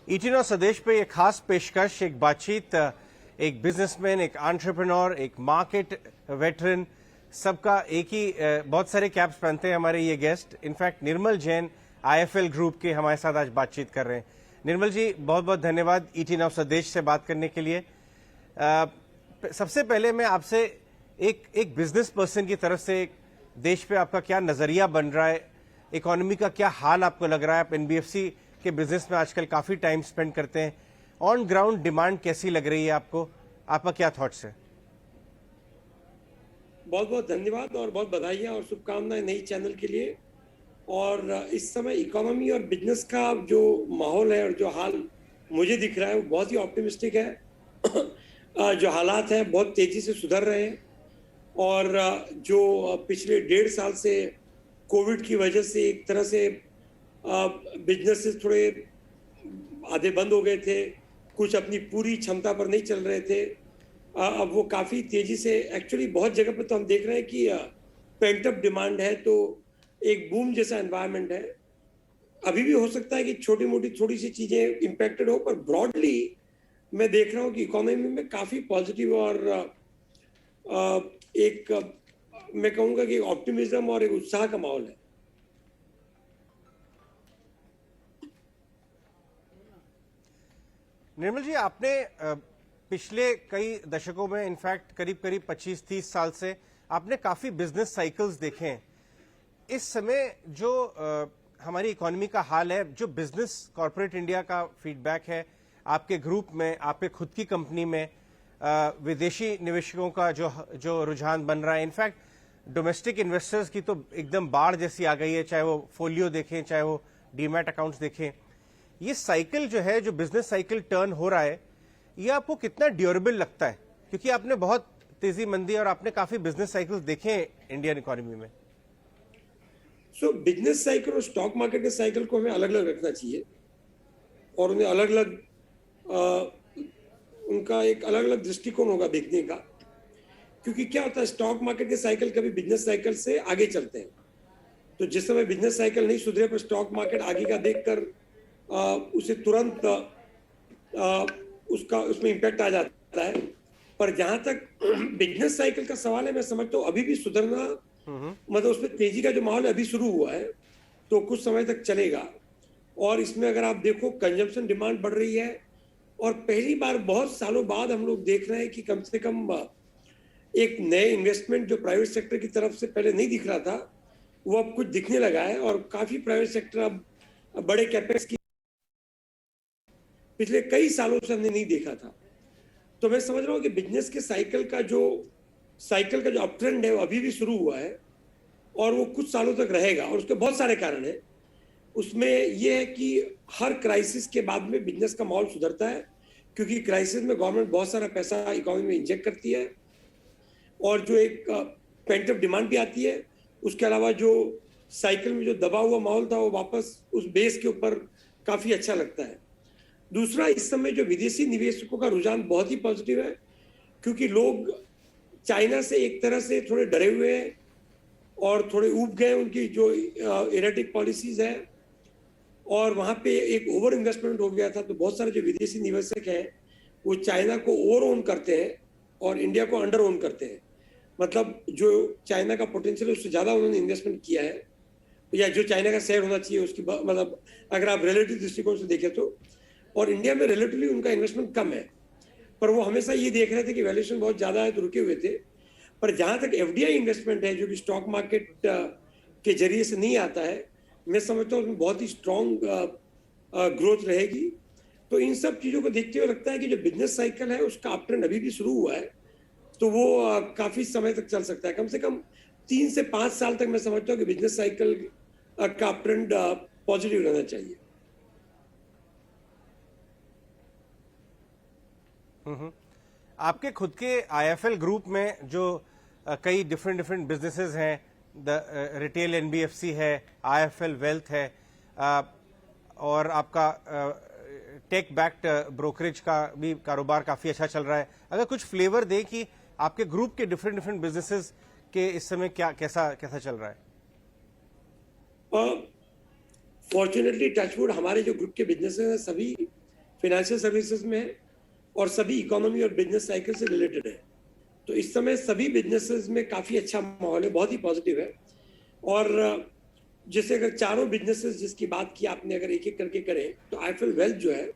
ईटीन और स्वदेश पे ये खास पेशकश, एक बातचीत, एक बिजनेसमैन, एक एंटरप्रेन्योर, एक मार्केट वेटरन, सबका एक ही बहुत सारे कैप्स पहनते हैं हमारे ये guest. In fact Nirmal Jain IFL group के हमारे साथ आज बातचीत कर रहे हैं। निर्मल जी, बहुत बहुत धन्यवाद ईटीन और स्वदेश से बात करने के लिए। सबसे पहले मैं आपसे एक बिजनेस पर्सन की तरफ से देश पे आपका क्या नजरिया बन रहा है, इकोनॉमी का क्या हाल आपको लग रहा है? आप एनबीएफसी के बिजनेस में आजकल काफी टाइम स्पेंड करते हैं, ऑन ग्राउंड डिमांड कैसी लग रही है आपको? आपका क्या थॉट्स है? बहुत बहुत धन्यवाद और बहुत बधाइयाँ और शुभकामनाएं नई चैनल के लिए। और इस समय इकोनॉमी और बिजनेस का जो माहौल है और जो हाल मुझे दिख रहा है वो बहुत ही ऑप्टिमिस्टिक है। जो हालात हैं बहुत तेजी से सुधर रहे हैं और जो पिछले 1.5 साल से कोविड की वजह से एक तरह से बिजनेसेस थोड़े आधे बंद हो गए थे, कुछ अपनी पूरी क्षमता पर नहीं चल रहे थे, अब वो काफ़ी तेजी से एक्चुअली बहुत जगह पर तो हम देख रहे हैं कि पेंट अप डिमांड है, तो एक बूम जैसा एनवायरनमेंट है। अभी भी हो सकता है कि छोटी मोटी थोड़ी सी चीज़ें इम्पैक्टेड हो, पर ब्रॉडली मैं देख रहा हूँ कि इकोनॉमी में काफ़ी पॉजिटिव और एक मैं कहूँगा कि ऑप्टिमिज्म और एक उत्साह का माहौल है। निर्मल जी, आपने पिछले कई दशकों में, इनफैक्ट करीब करीब 25-30 साल से आपने काफी बिजनेस साइकिल्स देखे हैं। इस समय जो हमारी इकोनॉमी का हाल है, जो बिजनेस कॉर्पोरेट इंडिया का फीडबैक है आपके ग्रुप में, आपके खुद की कंपनी में, विदेशी निवेशकों का जो रुझान बन रहा है, इनफैक्ट डोमेस्टिक इन्वेस्टर्स की तो एकदम बाढ़ जैसी आ गई है, चाहे वो फोलियो देखें, चाहे वो डीमैट अकाउंट्स देखें। ये साइकिल जो है, जो बिजनेस साइकिल टर्न हो रहा है, ये आपको कितना ड्यूरेबल लगता है? क्योंकि आपने बहुत तेजी मंदी और आपने काफी बिजनेस साइकिल्स देखे हैं इंडियन इकोनॉमी में। बिजनेस साइकिल और स्टॉक मार्केट के साइकिल को हमें अलग अलग रखना चाहिए और उन्हें अलग अलग उनका एक अलग अलग दृष्टिकोण होगा देखने का। क्योंकि क्या होता है, स्टॉक मार्केट के साइकिल कभी बिजनेस साइकिल से आगे चलते हैं, तो जिस समय बिजनेस साइकिल नहीं सुधरे पर स्टॉक मार्केट आगे का देखकर उसे तुरंत उसमें इम्पैक्ट आ जाता है। पर जहां तक बिजनेस साइकिल का सवाल है, मैं समझता हूँ अभी भी सुधरना, मतलब उसमें तेजी का जो माहौल अभी शुरू हुआ है, तो कुछ समय तक चलेगा। और इसमें अगर आप देखो, कंजम्पशन डिमांड बढ़ रही है और पहली बार बहुत सालों बाद हम लोग देख रहे हैं कि कम से कम एक नए इन्वेस्टमेंट जो प्राइवेट सेक्टर की तरफ से पहले नहीं दिख रहा था, वो अब कुछ दिखने लगा है। और काफी प्राइवेट सेक्टर अब बड़े कैपेक्स की पिछले कई सालों से हमने नहीं देखा था। तो मैं समझ रहा हूँ कि बिजनेस के साइकिल का जो अप ट्रेंड है वो अभी भी शुरू हुआ है और वो कुछ सालों तक रहेगा। और उसके बहुत सारे कारण हैं। उसमें यह है कि हर क्राइसिस के बाद में बिजनेस का माहौल सुधरता है, क्योंकि क्राइसिस में गवर्नमेंट बहुत सारा पैसा इकोनॉमी में इंजेक्ट करती है और जो एक पेंट अप डिमांड भी आती है। उसके अलावा जो साइकिल में जो दबा हुआ माहौल था, वो वापस उस बेस के ऊपर काफी अच्छा लगता है। दूसरा, इस समय जो विदेशी निवेशकों का रुझान बहुत ही पॉजिटिव है, क्योंकि लोग चाइना से एक तरह से थोड़े डरे हुए हैं और थोड़े ऊब गए उनकी जो इरेटिक पॉलिसीज है, और वहां पे एक ओवर इन्वेस्टमेंट हो गया था। तो बहुत सारे जो विदेशी निवेशक हैं वो चाइना को ओवर ओन करते हैं और इंडिया को अंडर ओन करते हैं। मतलब जो चाइना का पोटेंशियल है उससे ज्यादा उन्होंने इन्वेस्टमेंट किया है, या जो चाइना का शेयर होना चाहिए उसकी, मतलब अगर आप रिलेटिव दृष्टिकोण से देखें तो। और इंडिया में रिलेटिवली उनका इन्वेस्टमेंट कम है, पर वो हमेशा ये देख रहे थे कि वैल्यूएशन बहुत ज्यादा है तो रुके हुए थे। पर जहां तक एफडीआई इन्वेस्टमेंट है, जो कि स्टॉक मार्केट के जरिए से नहीं आता है, मैं समझता हूँ उसमें बहुत ही स्ट्रॉन्ग ग्रोथ रहेगी। तो इन सब चीजों को देखते हुए लगता है कि जो बिजनेस साइकिल है उसका अप ट्रेंड अभी भी शुरू हुआ है, तो वो काफी समय तक चल सकता है। कम से कम 3 से 5 साल तक मैं समझता हूँ कि बिजनेस साइकिल का अप ट्रेंड पॉजिटिव रहना चाहिए। आपके खुद के आईएफएल ग्रुप में जो कई डिफरेंट बिजनेसेस हैं, द रिटेल एनबीएफसी है, आईएफएल वेल्थ है, और आपका टेक बैक्ड ब्रोकरेज का भी कारोबार काफी अच्छा चल रहा है। अगर कुछ फ्लेवर दें कि आपके ग्रुप के डिफरेंट बिजनेसेस के इस समय कैसा चल रहा है? फॉर्चुनेटली टचवुड हमारे जो ग्रुप के बिजनेसेस हैं सभी फाइनेंशियल सर्विसेज में है और सभी इकोनॉमी और बिजनेस साइकिल से रिलेटेड है। तो इस समय सभी बिजनेसेस में काफी अच्छा माहौल है, बहुत ही पॉजिटिव है। और जैसे अगर चारों बिजनेसेस जिसकी बात की आपने अगर एक एक करके करें तो आईफिल वेल्थ जो है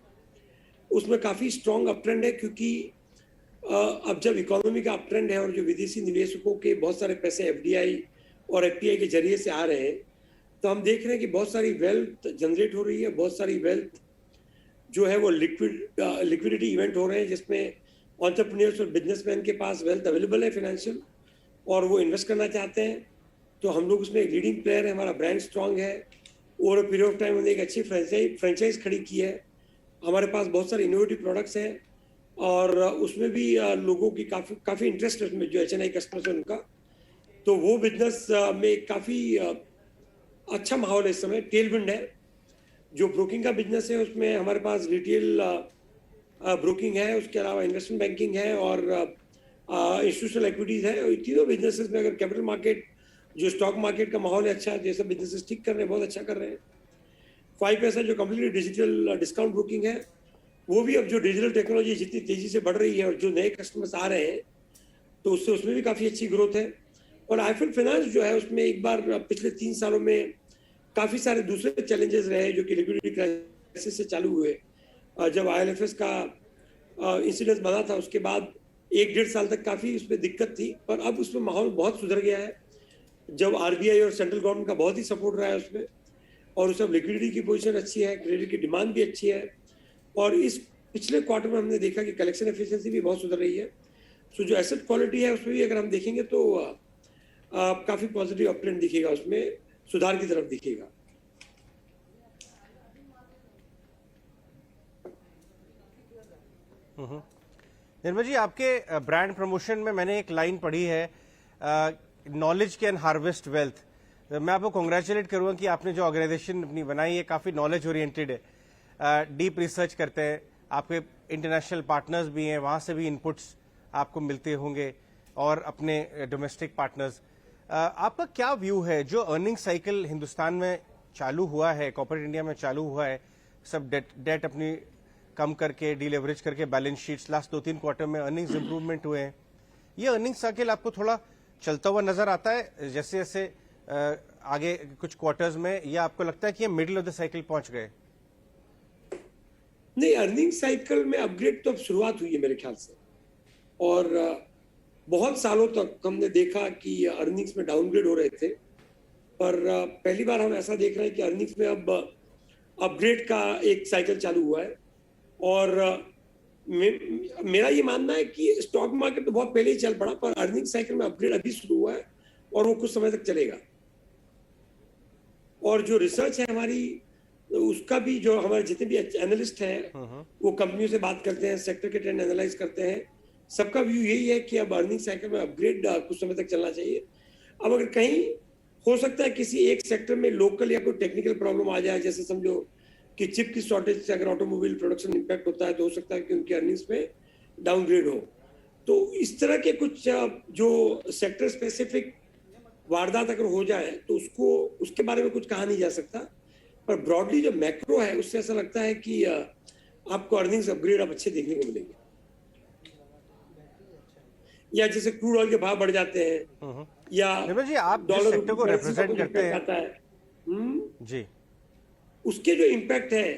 उसमें काफी स्ट्रॉन्ग अप ट्रेंड है, क्योंकि अब जब इकोनॉमी का अप ट्रेंड है और जो विदेशी निवेशकों के बहुत सारे पैसे एफडीआई और एफपीआई के जरिए से आ रहे हैं, तो हम देख रहे हैं कि बहुत सारी वेल्थ जनरेट हो रही है, बहुत सारी वेल्थ जो है वो लिक्विडिटी इवेंट हो रहे हैं, जिसमें एंटरप्रेन्योर्स और बिजनेसमैन के पास वेल्थ अवेलेबल है फाइनेंशियल, और वो इन्वेस्ट करना चाहते हैं। तो हम लोग उसमें एक लीडिंग प्लेयर है, हमारा ब्रांड स्ट्रांग है। Over a period of time हमने एक अच्छी फ्रेंचाइज खड़ी की है। हमारे पास बहुत सारे इनोवेटिव प्रोडक्ट्स हैं और उसमें भी लोगों की काफ़ी इंटरेस्ट है उसमें, जो एचएनआई कस्टमर्स है उनका। तो वो बिजनेस में काफ़ी अच्छा माहौल है इस समय, टेलविंड है। जो ब्रोकिंग का बिजनेस है उसमें हमारे पास रिटेल ब्रोकिंग है, उसके अलावा इन्वेस्टमेंट बैंकिंग है और इंस्टीट्यूशनल इक्विटीज है। और तीनों बिजनेसेस में अगर कैपिटल मार्केट, जो स्टॉक मार्केट का माहौल है अच्छा है, जैसे बिजनेसेस ठीक कर रहे हैं, बहुत अच्छा कर रहे हैं। 5पैसा जो कम्प्लीटली डिजिटल डिस्काउंट ब्रोकिंग है, वो भी अब जो डिजिटल टेक्नोलॉजी जितनी तेजी से बढ़ रही है और जो नए कस्टमर्स आ रहे हैं, तो उससे उसमें भी काफ़ी अच्छी ग्रोथ है। और आईफिल फाइनेंस जो है उसमें एक बार पिछले 3 सालों में काफ़ी सारे दूसरे चैलेंजेस रहे जो कि लिक्विडिटी क्राइसिस से चालू हुए। जब आईएलएफएस का इंसिडेंस बना था उसके बाद 1-1.5 साल तक काफ़ी उसमें दिक्कत थी, पर अब उसमें माहौल बहुत सुधर गया है। जब आरबीआई और सेंट्रल गवर्नमेंट का बहुत ही सपोर्ट रहा है उसमें, और उस लिक्विडिटी की पोजीशन अच्छी है, क्रेडिट की डिमांड भी अच्छी है। और इस पिछले क्वार्टर में हमने देखा कि कलेक्शन एफिशिएंसी भी बहुत सुधर रही है। सो जो एसेट क्वालिटी है उसमें भी अगर हम देखेंगे तो काफ़ी पॉजिटिव अपट्रेंड दिखेगा, उसमें सुधार की तरफ दिखेगा। निर्मल जी, आपके ब्रांड प्रमोशन में मैंने एक लाइन पढ़ी है, नॉलेज कैन हार्वेस्ट वेल्थ। मैं आपको कॉन्ग्रेचुलेट करूंगा कि आपने जो ऑर्गेनाइजेशन अपनी बनाई है काफी नॉलेज ओरिएंटेड है, डीप रिसर्च करते हैं, आपके इंटरनेशनल पार्टनर्स भी हैं, वहां से भी इनपुट्स आपको मिलते होंगे और अपने डोमेस्टिक पार्टनर्स। आपका क्या व्यू है, जो अर्निंग साइकिल हिंदुस्तान में चालू हुआ है, कॉर्पोरेट इंडिया में चालू हुआ है, सब डेट अपनी कम करके डीलेवरेज करके बैलेंस शीट्स, लास्ट 2-3 क्वार्टर में अर्निंग्स इंप्रूवमेंट हुए हैं, ये अर्निंग साइकिल आपको थोड़ा चलता हुआ नजर आता है जैसे जैसे आगे कुछ क्वार्टर्स में, या आपको लगता है कि ये मिडिल ऑफ द साइकिल पहुंच गए? नहीं, अर्निंग साइकिल में अपग्रेड तो अब शुरुआत हुई है मेरे ख्याल से, और बहुत सालों तक हमने देखा कि अर्निंग्स में डाउनग्रेड हो रहे थे, पर पहली बार हम ऐसा देख रहे हैं कि अर्निंग्स में अब अपग्रेड का एक साइकिल चालू हुआ है। और मेरा ये मानना है कि स्टॉक मार्केट तो बहुत पहले ही चल पड़ा, पर अर्निंग साइकिल में अपग्रेड अभी शुरू हुआ है और वो कुछ समय तक चलेगा। और जो रिसर्च है हमारी, उसका भी जो हमारे जितने भी एनालिस्ट हैं वो कंपनियों से बात करते हैं, सेक्टर के ट्रेंड एनालाइज करते हैं, सबका व्यू यही है कि अब अर्निंग साइकिल में अपग्रेड कुछ समय तक चलना चाहिए। अब अगर कहीं हो सकता है किसी एक सेक्टर में लोकल या कोई टेक्निकल प्रॉब्लम आ जाए, जैसे समझो कि चिप की शॉर्टेज से अगर ऑटोमोबाइल प्रोडक्शन इंपैक्ट होता है, तो हो सकता है कि उनकी अर्निंग्स में डाउनग्रेड हो। तो इस तरह के कुछ जो सेक्टर स्पेसिफिक वारदात अगर हो जाए तो उसके बारे में कुछ कहा नहीं जा सकता, पर ब्रॉडली जो मैक्रो है उससे ऐसा लगता है कि आपको अर्निंग्स अपग्रेड अब अच्छे देखने को मिलेंगे। या जैसे क्रूड ऑयल के भाव बढ़ जाते हैं, या जी आप जिस सेक्टर को रिप्रेजेंट करते हैं जी, उसके जो इम्पैक्ट है,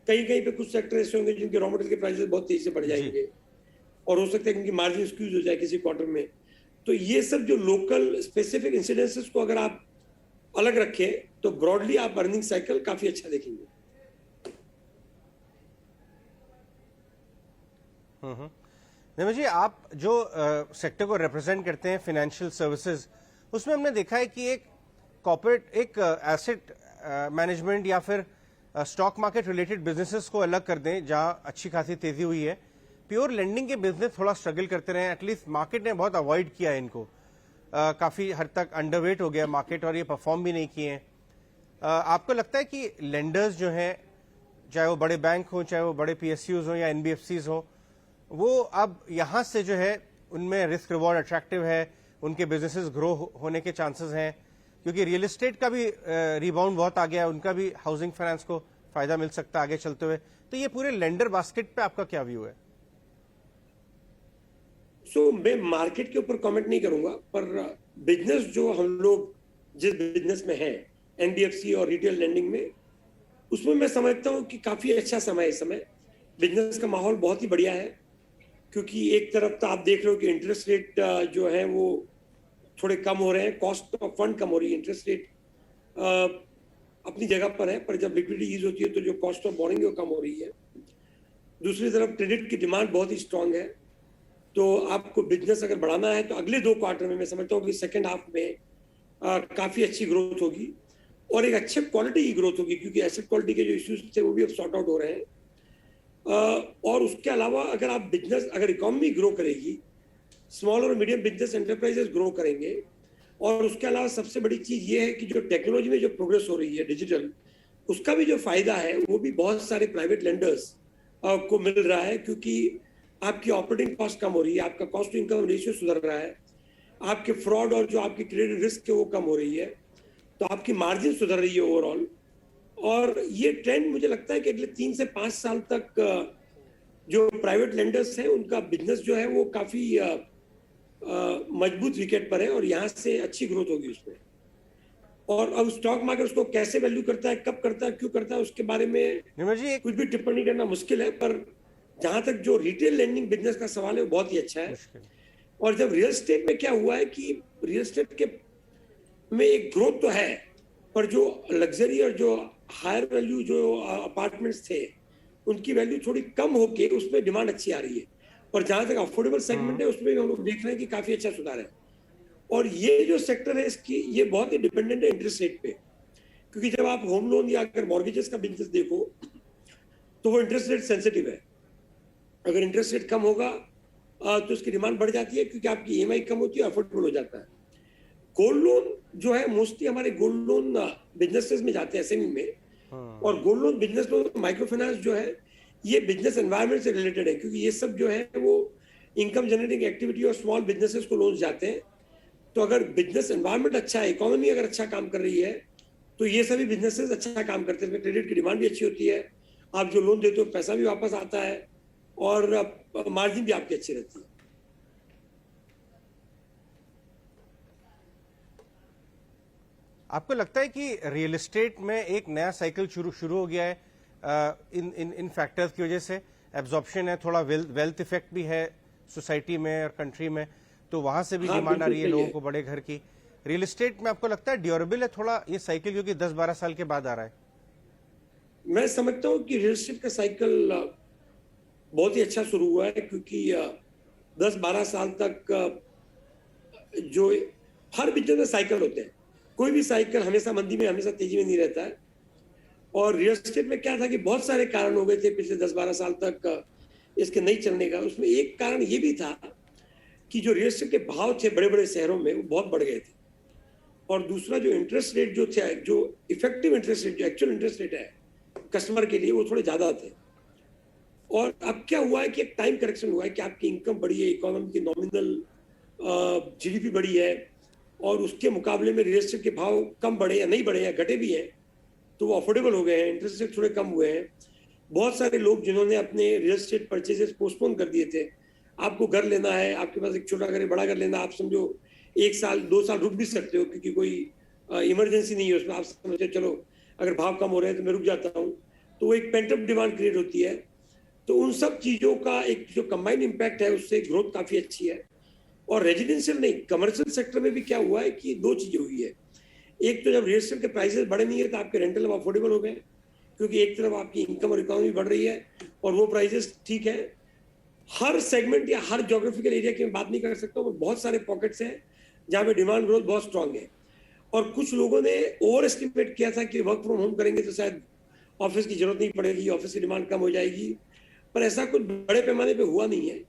कहीं कहीं पे कुछ सेक्टर ऐसे होंगे जिनके रॉ मटेरियल के प्राइसेस बहुत तेजी से बढ़ जाएंगे और हो सकता है कि उनकी मार्जिन स्क्यूज हो जाए किसी क्वार्टर में। तो ये सब जो लोकल स्पेसिफिक इंसिडेंसेस को अगर आप अलग रखें तो ब्रॉडली आप अर्निंग साइकिल काफी अच्छा देखेंगे। निर्मल जी, आप जो सेक्टर को रिप्रेजेंट करते हैं फाइनेंशियल सर्विसेज, उसमें हमने देखा है कि एक कॉर्पोरेट, एक एसेट मैनेजमेंट या फिर स्टॉक मार्केट रिलेटेड बिजनेसेस को अलग कर दें जहां अच्छी खासी तेजी हुई है, प्योर लेंडिंग के बिजनेस थोड़ा स्ट्रगल करते रहे, एटलीस्ट मार्केट ने बहुत अवॉइड किया है इनको, काफी हद तक अंडरवेट हो गया मार्केट और ये परफॉर्म भी नहीं किए हैं। आपको लगता है कि लेंडर्स जो हैं, चाहे वो बड़े बैंक हो, चाहे वो बड़े पीएसयूज हो या एनबीएफसीज हो, वो अब यहां से जो है उनमें रिस्क रिवॉर्ड अट्रैक्टिव है, उनके बिजनेसेस ग्रो होने के चांसेस हैं, क्योंकि रियल एस्टेट का भी रिबाउंड बहुत आ गया है, उनका भी हाउसिंग फाइनेंस को फायदा मिल सकता है आगे चलते हुए। तो ये पूरे लेंडर बास्केट पे आपका क्या व्यू है? मैं मार्केट के ऊपर कमेंट नहीं करूंगा, पर बिजनेस जो हम लोग जिस बिजनेस में हैं, एनबीएफसी और रिटेल लेंडिंग में, उसमें मैं समझता हूँ कि काफी अच्छा समय है इस समय। बिजनेस का माहौल बहुत ही बढ़िया है, क्योंकि एक तरफ तो आप देख रहे हो कि इंटरेस्ट रेट जो है वो थोड़े कम हो रहे हैं, कॉस्ट ऑफ फंड कम हो रही है, इंटरेस्ट रेट अपनी जगह पर है, पर जब लिक्विडिटी यूज होती है तो जो कॉस्ट ऑफ बोरिंग है वो कम हो रही है। दूसरी तरफ क्रेडिट की डिमांड बहुत ही स्ट्रांग है, तो आपको बिजनेस अगर बढ़ाना है तो अगले 2 क्वार्टर में मैं समझता हूँ कि सेकेंड हाफ में काफी अच्छी ग्रोथ होगी और एक अच्छे क्वालिटी की ग्रोथ होगी, क्योंकि एसेट क्वालिटी के जो इश्यूज थे वो भी अब सॉर्ट आउट हो रहे हैं। और उसके अलावा अगर आप बिजनेस, अगर इकोनॉमी ग्रो करेगी, स्मॉल और मीडियम बिजनेस एंटरप्राइजेस ग्रो करेंगे, और उसके अलावा सबसे बड़ी चीज ये है कि जो टेक्नोलॉजी में जो प्रोग्रेस हो रही है डिजिटल, उसका भी जो फायदा है वो भी बहुत सारे प्राइवेट लेंडर्स को मिल रहा है, क्योंकि आपकी ऑपरेटिंग कॉस्ट कम हो रही है, आपका कॉस्ट टू इनकम रेशियो सुधर रहा है, आपके फ्रॉड और जो आपकी क्रेडिट रिस्क है वो कम हो रही है, तो आपकी मार्जिन सुधर रही है ओवरऑल। और ये ट्रेंड मुझे लगता है कि अगले 3 से 5 साल तक जो प्राइवेट लेंडर्स हैं उनका बिजनेस जो है वो काफी मजबूत विकेट पर है और यहाँ से अच्छी ग्रोथ होगी उसमें। और अब स्टॉक मार्केट उसको कैसे वैल्यू करता है, कब करता है, क्यों करता है, उसके बारे में निर्मल जी, कुछ भी टिप्पणी करना मुश्किल है, पर जहां तक जो रिटेल लेंडिंग बिजनेस का सवाल है वो बहुत ही अच्छा है। और जब रियल एस्टेट में क्या हुआ है कि रियल एस्टेट के में एक ग्रोथ तो है, पर जो लग्जरी और जो हायर वैल्यू जो अपार्टमेंट्स थे उनकी वैल्यू थोड़ी कम होके उसमें डिमांड अच्छी आ रही है, और जहां तक अफोर्डेबल सेगमेंट है उसमें हम लोग देख रहे हैं कि काफी अच्छा सुधार है। और ये जो सेक्टर है इसकी, ये बहुत ही डिपेंडेंट है इंटरेस्ट रेट पे, क्योंकि जब आप होम लोन या अगर मॉर्गेजेस का बिजनेस देखो तो वो इंटरेस्ट रेट सेंसिटिव है। अगर इंटरेस्ट रेट कम होगा तो उसकी डिमांड बढ़ जाती है, क्योंकि आपकी ईएमआई कम होती है, अफोर्डेबल हो जाता है। गोल्ड लोन जो है मोस्टली हमारे गोल्ड लोन बिजनेसेस में जाते हैं, एसएमई में, और gold loan business loan micro finance जो है ये बिजनेस एनवायरनमेंट से रिलेटेड है, क्योंकि ये सब जो है वो इनकम जनरेटिंग एक्टिविटी और स्मॉल बिजनेसेस को लोन जाते हैं। तो अगर बिजनेस एनवायरनमेंट अच्छा है, इकोनॉमी अगर अच्छा काम कर रही है, तो ये सभी बिजनेसेस अच्छा काम करते हैं, क्रेडिट की डिमांड भी अच्छी होती है, आप जो लोन देते हो पैसा भी वापस आता है, और मार्जिन भी आपकी अच्छी रहती है। आपको लगता है कि रियल एस्टेट में एक नया साइकिल शुरू हो गया है इन फैक्टर्स की वजह से? एब्जॉर्प्शन है, थोड़ा वेल्थ इफेक्ट भी है सोसाइटी में और कंट्री में, तो वहां से भी डिमांड आ रही है लोगों को बड़े घर की। रियल एस्टेट में आपको लगता है ड्यूरेबल है थोड़ा ये साइकिल, क्योंकि 10-12 साल के बाद आ रहा है? मैं समझता हूँ कि रियल एस्टेट का साइकिल बहुत ही अच्छा शुरू हुआ है, क्योंकि 10-12 साल तक जो हर बिजनेस में साइकिल होते हैं, कोई भी साइकिल हमेशा मंदी में, हमेशा तेजी में नहीं रहता है। और रियल एस्टेट में क्या था कि बहुत सारे कारण हो गए थे पिछले 10-12 साल तक इसके नहीं चलने का। उसमें एक कारण ये भी था कि जो रियल एस्टेट के भाव थे बड़े बड़े शहरों में वो बहुत बढ़ गए थे, और दूसरा जो इंटरेस्ट रेट जो थे, जो इफेक्टिव इंटरेस्ट रेट, जो एक्चुअल इंटरेस्ट रेट है कस्टमर के लिए, वो थोड़े ज्यादा थे। और अब क्या हुआ है कि एक टाइम करेक्शन हुआ है कि आपकी इनकम बढ़ी है, इकोनॉमी की नॉमिनल जीडीपी बढ़ी है, और उसके मुकाबले में रियल एस्टेट के भाव कम बढ़े या नहीं बढ़े या घटे भी हैं, तो वो अफोर्डेबल हो गए हैं, इंटरेस्ट रेट थोड़े कम हुए हैं। बहुत सारे लोग जिन्होंने अपने रियल एस्टेट परचेजेस पोस्टपोन कर दिए थे, आपको घर लेना है, आपके पास एक छोटा घर है, बड़ा घर लेना, आप समझो 1 साल 2 साल रुक भी सकते हो, क्योंकि कोई इमरजेंसी नहीं है उसमें, आप समझते चलो अगर भाव कम हो रहे हैं तो मैं रुक जाता हूँ, तो वो एक पेंटअप डिमांड क्रिएट होती है। तो उन सब चीजों का एक जो कंबाइंड इम्पैक्ट है उससे ग्रोथ काफी अच्छी है। और रेजिडेंशियल नहीं, कमर्शियल सेक्टर में भी क्या हुआ है कि 2 चीजें हुई है। एक तो जब रियल एस्टेट के प्राइसेस बढ़े नहीं है तो आपके रेंटल अब अफोर्डेबल हो गए, क्योंकि एक तरफ आपकी इनकम और इकोनॉमी बढ़ रही है और वो प्राइसेस ठीक है। हर सेगमेंट या हर ज्योग्राफिकल एरिया की मैं बात नहीं कर सकता हूँ, बहुत सारे पॉकेट्स हैं जहाँ पे डिमांड ग्रोथ बहुत स्ट्रांग है। और कुछ लोगों ने ओवर एस्टिमेट किया था कि वर्क फ्रॉम होम करेंगे तो शायद ऑफिस की जरूरत नहीं पड़ेगी, ऑफिस की डिमांड कम हो जाएगी, पर ऐसा कुछ बड़े पैमाने पे हुआ नहीं है।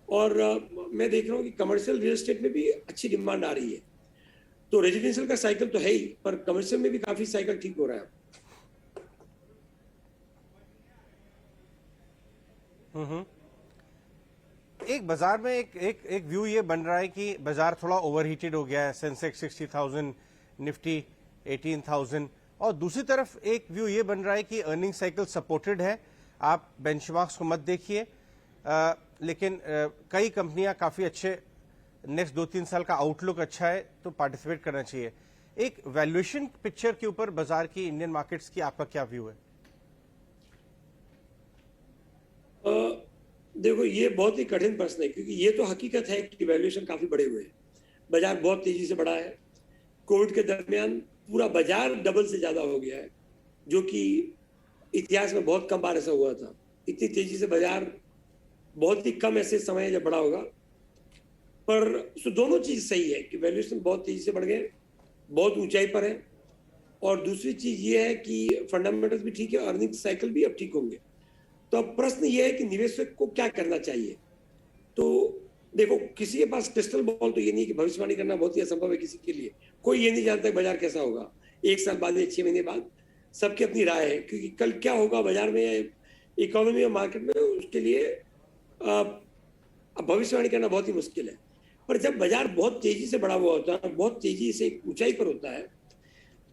और मैं देख रहा हूँ कि कमर्शियल रियल एस्टेट में भी अच्छी डिमांड आ रही है। तो रेजिडेंशियल का साइकिल तो है ही, पर कमर्शियल में भी काफी साइकिल ठीक हो रहा है। एक बाजार में एक व्यू ये बन रहा है कि बाजार थोड़ा ओवरहीटेड हो गया है, सेंसेक्स 60,000, निफ्टी 18,000, और दूसरी तरफ एक व्यू ये बन रहा है कि अर्निंग साइकिल सपोर्टेड है, आप बेंचमार्क्स को मत देखिए, लेकिन कई कंपनियां काफी अच्छे, नेक्स्ट 2-3 साल का आउटलुक अच्छा है तो पार्टिसिपेट करना चाहिए। एक वैल्यूएशन पिक्चर के ऊपर बाजार की, इंडियन मार्केट्स की आपका क्या व्यू है? देखो, ये बहुत ही कठिन प्रश्न है, क्योंकि ये तो हकीकत है कि वैल्यूएशन काफी बढ़े हुए हैं, बाजार बहुत तेजी से बढ़ा है। कोविड के दरमियान पूरा बाजार डबल से ज्यादा हो गया है, जो कि इतिहास में बहुत कम बार ऐसा हुआ था। इतनी तेजी से बाजार बहुत ही कम ऐसे समय है जब बढ़ा होगा। पर दोनों चीज सही है कि वैल्यूएशन बहुत तेजी से बढ़ गए, बहुत ऊंचाई पर है, और दूसरी चीज ये है कि फंडामेंटल्स भी ठीक है, अर्निंग साइकिल भी अब ठीक होंगे। तो अब प्रश्न ये है कि निवेशक को क्या करना चाहिए। तो देखो, किसी के पास क्रिस्टल बॉल तो ये नहीं कि भविष्यवाणी करना बहुत ही असंभव है किसी के लिए। कोई ये नहीं जानता कि बाजार कैसा होगा 1 साल बाद या 6 महीने बाद। सबकी अपनी राय है, क्योंकि कल क्या होगा बाजार में, इकोनॉमी और मार्केट में, उसके लिए भविष्यवाणी करना बहुत ही मुश्किल है। पर जब बाजार बहुत तेजी से बढ़ा हुआ होता है, बहुत तेजी से ऊंचाई पर होता है,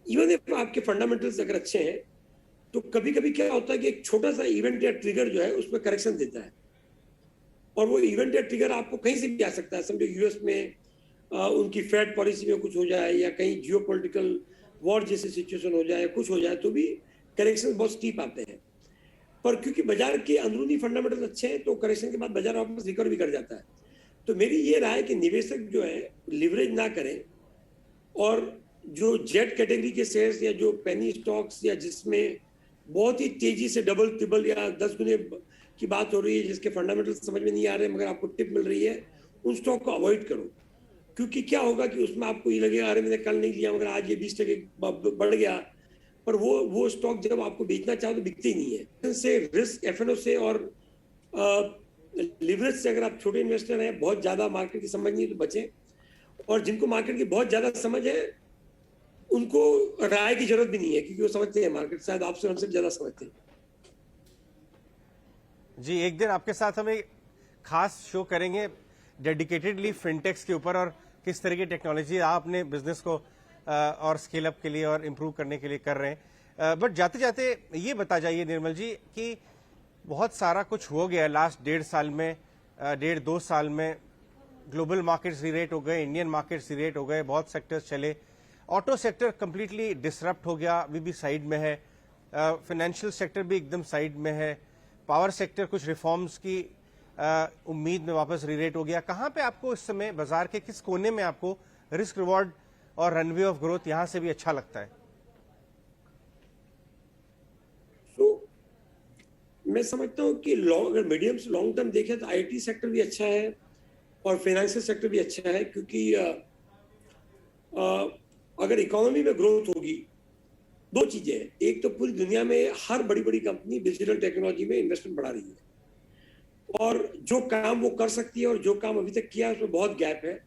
इवन इफ आपके फंडामेंटल्स अगर अच्छे हैं, तो कभी कभी क्या होता है कि एक छोटा सा इवेंट या ट्रिगर जो है उसमें करेक्शन देता है, और वो इवेंट या ट्रिगर आपको कहीं से भी आ सकता है। समझो यूएस में उनकी फेड पॉलिसी में कुछ हो जाए, या कहीं जियोपॉलिटिकल वॉर जैसी सिचुएशन हो जाए, कुछ हो जाए, तो भी करेक्शन बहुत स्टीप आते हैं। पर क्योंकि बाजार के अंदरूनी फंडामेंटल अच्छे हैं, तो करेक्शन के बाद बाजार वापस रिकवर भी कर जाता है। तो मेरी ये राय है कि निवेशक जो है लिवरेज ना करें, और जो जेट कैटेगरी के शेयर्स या जो पेनी स्टॉक्स, या जिसमें बहुत ही तेजी से डबल ट्रिपल या 10 गुने की बात हो रही है, जिसके फंडामेंटल समझ में नहीं आ रहे मगर आपको टिप मिल रही है, उन स्टॉक को अवॉइड करो। क्योंकि क्या होगा कि उसमें आपको ये लगेगा अरे मैंने कल नहीं लिया मगर आज ये 20% बढ़ गया, पर वो स्टॉक जब आपको बेचना चाहो तो बिकते ही नहीं है। से रिस्क एफएनओ से और लिवरेज से अगर आप छोटे इन्वेस्टर हैं, बहुत ज्यादा मार्केट की समझ नहीं है तो बचें, और जिनको मार्केट की बहुत ज्यादा समझ है उनको राय की जरूरत भी नहीं है, क्योंकि वो समझते हैं मार्केट, शायद आपसे हमसे ज्यादा समझते हैं। जी, एक दिन आपके साथ हम एक खास शो करेंगे डेडिकेटेडली फिनटेक्स के ऊपर, और किस तरह की टेक्नोलॉजी आप अपने बिजनेस को और स्केल अप के लिए और इम्प्रूव करने के लिए कर रहे हैं। बट जाते जाते ये बता जाइए निर्मल जी कि बहुत सारा कुछ हो गया लास्ट 1.5 में, 1.5-2 साल में। ग्लोबल मार्केट्स रीरेट हो गए, इंडियन मार्केट्स रीरेट हो गए, बहुत सेक्टर्स चले, ऑटो सेक्टर कंप्लीटली डिसरप्ट हो गया, अभी भी साइड में है, फाइनेंशियल सेक्टर भी एकदम साइड में है, पावर सेक्टर कुछ रिफॉर्म्स की उम्मीद में वापस रीरेट हो गया। कहां पे आपको इस समय बाजार के किस कोने में आपको रिस्क रिवॉर्ड और रनवे ऑफ ग्रोथ यहां से भी अच्छा लगता है? मैं समझता हूं कि अगर मीडियम से लॉन्ग टर्म देखें तो आईटी सेक्टर भी अच्छा है और फाइनेंशियल सेक्टर भी अच्छा है, क्योंकि अगर इकोनॉमी में ग्रोथ होगी, दो चीजें हैं। एक तो पूरी दुनिया में हर बड़ी बड़ी कंपनी डिजिटल टेक्नोलॉजी में इन्वेस्टमेंट बढ़ा रही है, और जो काम वो कर सकती है और जो काम अभी तक किया है उसमें बहुत गैप है।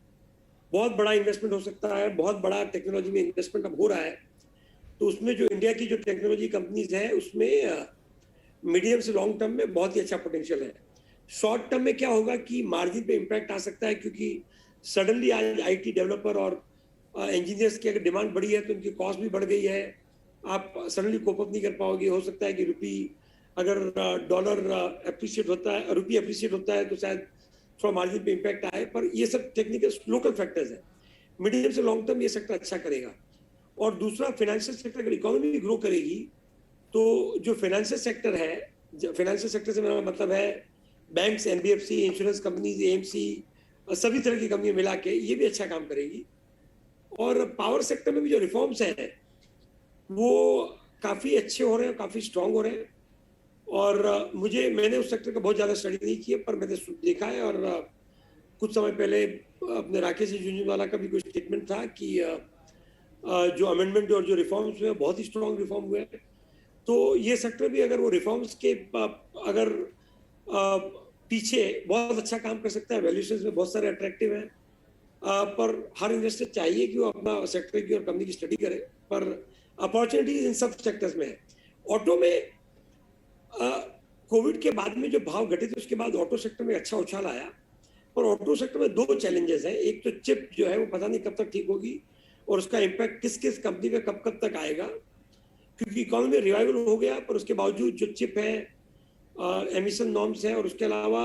बहुत बड़ा इन्वेस्टमेंट हो सकता है, बहुत बड़ा टेक्नोलॉजी में इन्वेस्टमेंट अब हो रहा है। तो उसमें जो इंडिया की जो टेक्नोलॉजी कंपनीज है उसमें मीडियम से लॉन्ग टर्म में बहुत ही अच्छा पोटेंशियल है। शॉर्ट टर्म में क्या होगा कि मार्जिन पे इम्पैक्ट आ सकता है, क्योंकि सडनली आज आईटी डेवलपर और इंजीनियर्स की अगर डिमांड बढ़ी है तो उनकी कॉस्ट भी बढ़ गई है, आप सडनली कोप अप नहीं कर पाओगे। हो सकता है कि रुपी अगर डॉलर अप्रिशिएट होता है, रुपी अप्रिशिएट होता है तो शायद थोड़ा मार्जिन पे इम्पैक्ट आए, पर ये सब टेक्निकल लोकल फैक्टर्स है। मीडियम से लॉन्ग टर्म ये सेक्टर अच्छा करेगा। और दूसरा, फाइनेंशियल सेक्टर अगर इकोनॉमी ग्रो करेगी तो जो फाइनेंशियल सेक्टर है, फाइनेंशियल सेक्टर से मेरा मतलब है banks, NBFC, insurance companies, AMC, सभी तरह की कंपनी मिला के ये भी अच्छा काम करेगी। और पावर सेक्टर में भी जो रिफॉर्म्स हैं वो काफी अच्छे हो रहे हैं, काफी स्ट्रांग हो रहे हैं। और मैंने उस सेक्टर का बहुत ज्यादा स्टडी नहीं की है, पर मैंने देखा है। और कुछ समय पहले अपने राकेश झुंझुनवाला का भी कुछ स्टेटमेंट था कि जो अमेंडमेंट और जो रिफॉर्म्स हुए बहुत ही स्ट्रांग रिफॉर्म हुए हैं। तो ये सेक्टर भी अगर वो रिफॉर्म्स के अगर पीछे बहुत अच्छा काम कर सकता है, वैल्यूएशंस में बहुत सारे अट्रैक्टिव हैं, पर हर इन्वेस्टर चाहिए कि वो अपना सेक्टर की और कंपनी की स्टडी करे। पर अपॉर्चुनिटीज इन सब सेक्टर्स में है। ऑटो में कोविड के बाद में जो भाव घटे थे उसके बाद ऑटो सेक्टर में अच्छा उछाल आया, पर ऑटो सेक्टर में दो चैलेंजेस हैं। एक तो चिप जो है वो पता नहीं कब तक ठीक होगी, और उसका इम्पैक्ट किस किस कंपनी पे कब कब तक आएगा। क्योंकि इकोनॉमी रिवाइवल हो गया, पर उसके बावजूद जो चिप है, एमिशन नॉर्म्स है, और उसके अलावा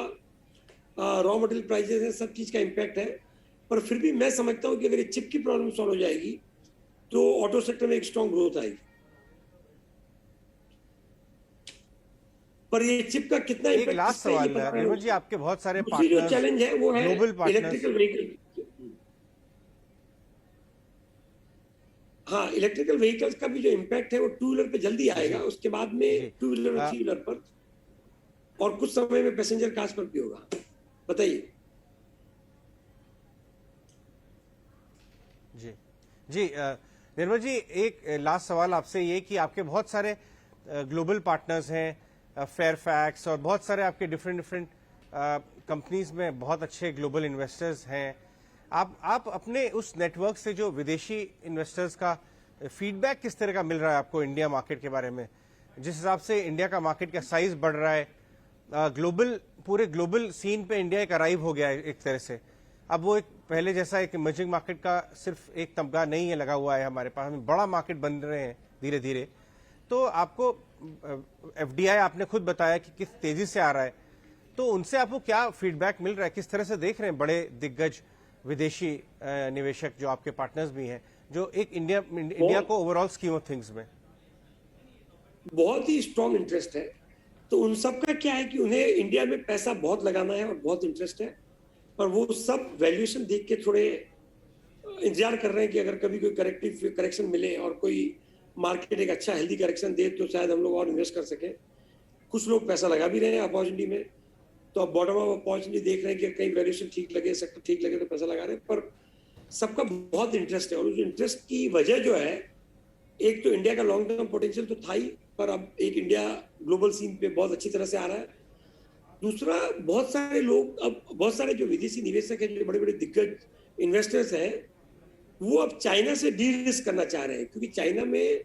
रॉ मटेरियल प्राइसेस है, सब चीज का इम्पैक्ट है। पर फिर भी मैं समझता हूँ कि अगर ये चिप की प्रॉब्लम सॉल्व हो जाएगी तो ऑटो सेक्टर में एक स्ट्रॉन्ग ग्रोथ आएगी। पर ये चिप का कितना एक इम्पैक्ट लास्ट सवाल निर्मल जी, आपके बहुत सारे दूसरी जो चैलेंज है वो है ग्लोबल पार्टनर्स। Electrical vehicle. हाँ, इलेक्ट्रिकल व्हीकल्स का भी जो इम्पैक्ट है वो टू व्हीलर पे जल्दी आएगा, उसके बाद में टू व्हीलर और थ्री व्हीलर पर, और कुछ समय में पैसेंजर कार्स पर भी होगा। बताइए। जी जी निर्मल जी, एक लास्ट सवाल आपसे ये कि आपके बहुत सारे ग्लोबल पार्टनर्स हैं, फेयरफैक्स और बहुत सारे आपके डिफरेंट डिफरेंट कंपनीज में बहुत अच्छे ग्लोबल इन्वेस्टर्स हैं। आप अपने उस नेटवर्क से जो विदेशी इन्वेस्टर्स का फीडबैक किस तरह का मिल रहा है आपको इंडिया मार्केट के बारे में? जिस हिसाब से इंडिया का मार्केट का साइज बढ़ रहा है, पूरे ग्लोबल सीन पे इंडिया एक अराइव हो गया है एक तरह से। अब वो एक पहले जैसा एक इमर्जिंग मार्केट का सिर्फ एक तमगा नहीं है लगा हुआ है हमारे पास, हम बड़ा मार्केट बन रहे हैं धीरे धीरे। तो आपको एफडीआई आपने खुद बताया कि किस तेजी से आ रहा है, तो उनसे आपको क्या फीडबैक मिल रहा है? किस तरह से देख रहे हैं बड़े दिग्गज विदेशी निवेशक जो आपके पार्टनर्स भी हैं, जो एक इंडिया को ओवरऑल स्कीम ऑफ थिंग्स में बहुत ही स्ट्रॉन्ग इंटरेस्ट है। तो उन सब का क्या है कि उन्हें इंडिया में पैसा बहुत लगाना है और बहुत इंटरेस्ट है, पर वो सब वैल्यूएशन देख के थोड़े इंतजार कर रहे हैं कि अगर कभी कोई करेक्शन मिले और कोई मार्केट एक अच्छा हेल्दी करेक्शन दे तो शायद हम लोग और इन्वेस्ट कर सके। कुछ लोग पैसा लगा भी रहे हैं अपॉर्चुनिटी में, तो अब बॉटम ऑफ अपॉर्चुनिटी देख रहे हैं कि कहीं वैल्यूएशन ठीक लगे, सेक्टर ठीक लगे तो पैसा लगा रहे हैं। पर सबका बहुत इंटरेस्ट है, और उस इंटरेस्ट की वजह जो है, एक तो इंडिया का लॉन्ग टर्म पोटेंशियल तो था ही, पर अब एक इंडिया ग्लोबल सीन पे बहुत अच्छी तरह से आ रहा है। दूसरा, बहुत सारे लोग, अब बहुत सारे जो विदेशी निवेशक हैं, जो बड़े बड़े दिग्गज इन्वेस्टर्स हैं, वो अब चाइना से डी रिस्क करना चाह रहे हैं, क्योंकि चाइना में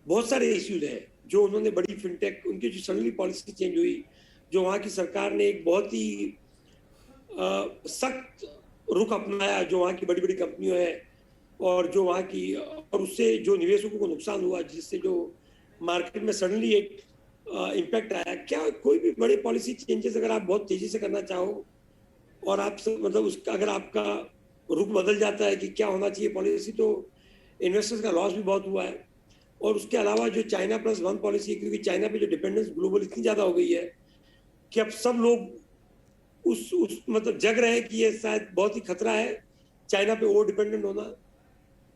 बहुत सारे इश्यूज हैं जो उन्होंने बड़ी फिनटेक, उनकी जो सडनली पॉलिसी चेंज हुई, जो वहाँ की सरकार ने एक बहुत ही सख्त रुख अपनाया जो वहाँ की बड़ी बड़ी कंपनियों है, और जो वहाँ की, और उससे जो निवेशकों को नुकसान हुआ, जिससे जो मार्केट में सडनली एक इम्पैक्ट आया। क्या कोई भी बड़े पॉलिसी चेंजेस अगर आप बहुत तेजी से करना चाहो और आप मतलब उसका अगर आपका रुख बदल जाता है कि क्या होना चाहिए पॉलिसी, तो इन्वेस्टर्स का लॉस भी बहुत हुआ है। और उसके अलावा जो चाइना प्लस वन पॉलिसी, क्योंकि चाइना पे जो डिपेंडेंस ग्लोबल इतनी ज्यादा हो गई है कि अब सब लोग उस मतलब जग रहे हैं कि ये शायद बहुत ही खतरा है चाइना पे ओवर डिपेंडेंट होना।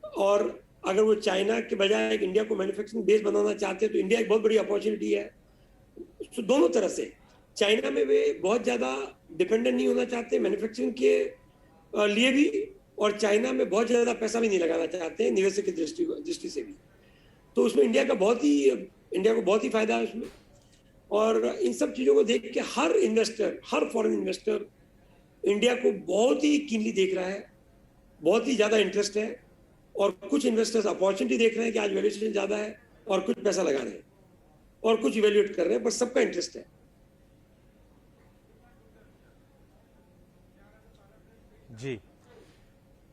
और अगर वो चाइना के बजाय एक इंडिया को मैन्युफैक्चरिंग बेस बनाना चाहते हैं तो इंडिया एक बहुत बड़ी अपॉर्चुनिटी है। तो दोनों तरह से चाइना में वे बहुत ज्यादा डिपेंडेंट नहीं होना चाहते मैन्युफैक्चरिंग के लिए भी, और चाइना में बहुत ज्यादा पैसा भी नहीं लगाना चाहते हैं निवेशक की दृष्टि से भी। तो उसमें इंडिया को बहुत ही फायदा है उसमें। और इन सब चीजों को देख के हर इन्वेस्टर, हर फॉरेन इन्वेस्टर इंडिया को बहुत ही कीनली देख रहा है, बहुत ही ज्यादा इंटरेस्ट है। और कुछ इन्वेस्टर्स अपॉर्चुनिटी देख रहे हैं कि आज वैल्यूएशन ज्यादा है, और कुछ पैसा लगा रहे हैं, और कुछ इवेल्युएट कर रहे हैं, पर सबका इंटरेस्ट है। जी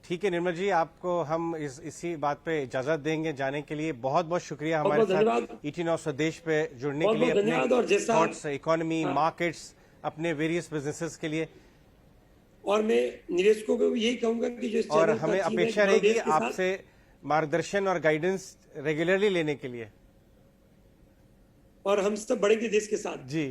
ठीक है निर्मल जी, आपको हम इसी बात पे इजाजत देंगे जाने के लिए। बहुत बहुत शुक्रिया हमारे साथ ईटी नाउ स्वदेश पे जुड़ने के लिए, अपने थॉट्स, इकोनॉमी, मार्केट्स, अपने वेरियस बिजनेसेस के लिए। और मैं निवेशकों को भी यही कहूंगा कि जो और हमें अपेक्षा रहेगी आपसे मार्गदर्शन और गाइडेंस रेगुलरली लेने के लिए, और हम सब बढ़ेंगे देश के साथ। जी।